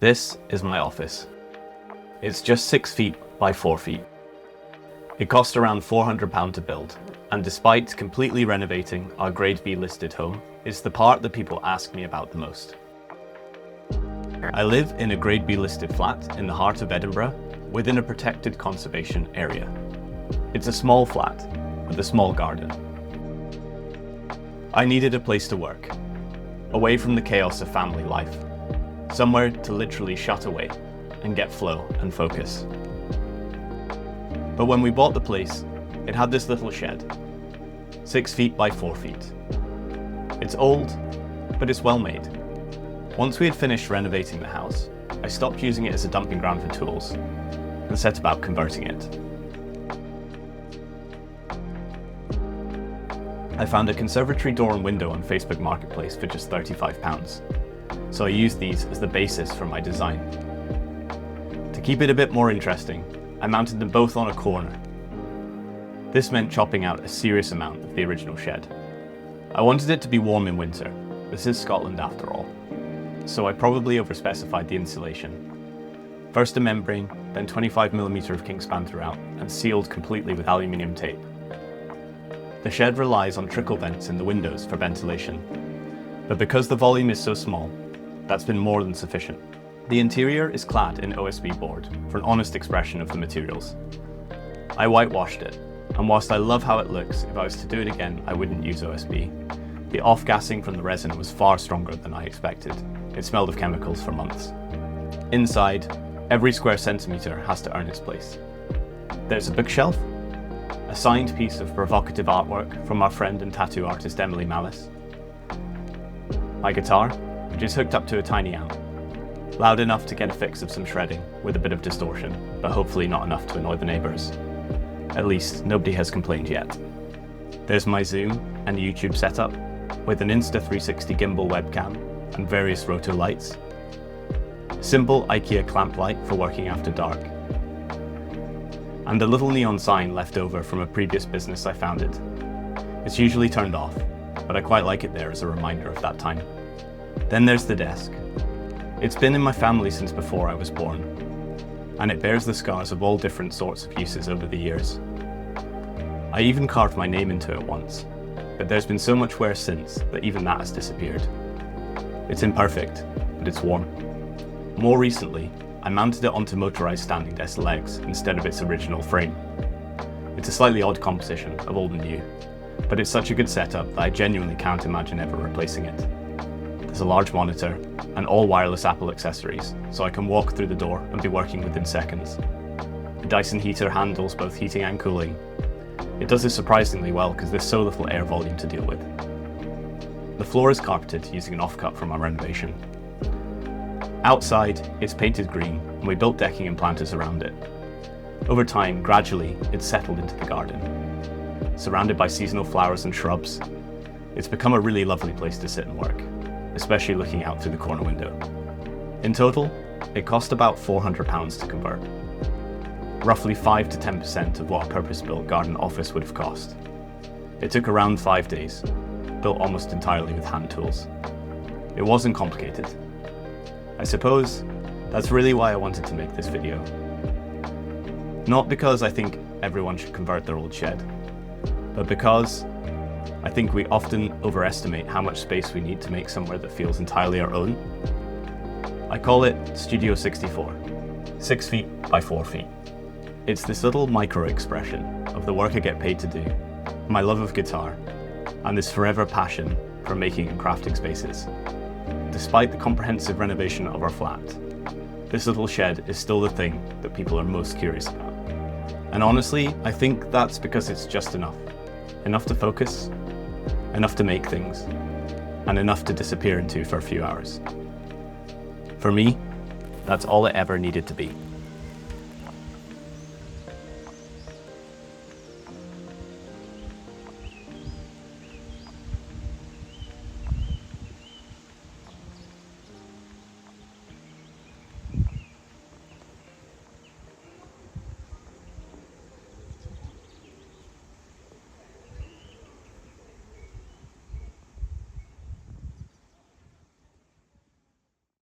This is my office. It's just 6 feet by 4 feet. It cost around £400 to build, and despite completely renovating our Grade B listed home, it's the part that people ask me about the most. I live in a Grade B listed flat in the heart of Edinburgh, within a protected conservation area. It's a small flat, with a small garden. I needed a place to work, away from the chaos of family life, somewhere to literally shut away and get flow and focus. But when we bought the place, it had this little shed, 6 feet by 4 feet. It's old, but it's well made. Once we had finished renovating the house, I stopped using it as a dumping ground for tools and set about converting it. I found a conservatory door and window on Facebook Marketplace for just £35, so I used these as the basis for my design. To keep it a bit more interesting, I mounted them both on a corner. This meant chopping out a serious amount of the original shed. I wanted it to be warm in winter. This is Scotland after all. So I probably overspecified the insulation. First a membrane, then 25mm of kingspan throughout, and sealed completely with aluminium tape. The shed relies on trickle vents in the windows for ventilation, but because the volume is so small, that's been more than sufficient. The interior is clad in OSB board for an honest expression of the materials. I whitewashed it, and whilst I love how it looks, if I was to do it again, I wouldn't use OSB. The off-gassing from the resin was far stronger than I expected. It smelled of chemicals for months. Inside, every square centimetre has to earn its place. There's a bookshelf, a signed piece of provocative artwork from our friend and tattoo artist Emily Malice, my guitar, which is hooked up to a tiny amp, loud enough to get a fix of some shredding with a bit of distortion, but hopefully not enough to annoy the neighbours. At least, nobody has complained yet. There's my Zoom and YouTube setup, with an Insta360 gimbal webcam and various roto lights. Simple IKEA clamp light for working after dark. And a little neon sign left over from a previous business I founded. It's usually turned off, but I quite like it there as a reminder of that time. Then there's the desk. It's been in my family since before I was born, and it bears the scars of all different sorts of uses over the years. I even carved my name into it once, but there's been so much wear since that even that has disappeared. It's imperfect, but it's warm. More recently, I mounted it onto motorised standing desk legs instead of its original frame. It's a slightly odd composition of old and new, but it's such a good setup that I genuinely can't imagine ever replacing it. There's a large monitor and all wireless Apple accessories, so I can walk through the door and be working within seconds. The Dyson heater handles both heating and cooling. It does this surprisingly well because there's so little air volume to deal with. The floor is carpeted using an offcut from our renovation. Outside, it's painted green, and we built decking and planters around it. Over time, gradually, it's settled into the garden. Surrounded by seasonal flowers and shrubs, it's become a really lovely place to sit and work, especially looking out through the corner window. In total, it cost about £400 to convert. Roughly 5 to 10% of what a purpose-built garden office would have cost. It took around 5 days, built almost entirely with hand tools. It wasn't complicated. I suppose that's really why I wanted to make this video. Not because I think everyone should convert their old shed, but because I think we often overestimate how much space we need to make somewhere that feels entirely our own. I call it Studio 64, 6 feet by 4 feet. It's this little micro-expression of the work I get paid to do, my love of guitar, and this forever passion for making and crafting spaces. Despite the comprehensive renovation of our flat, this little shed is still the thing that people are most curious about. And honestly, I think that's because it's just enough. Enough to focus, enough to make things, and enough to disappear into for a few hours. For me, that's all it ever needed to be.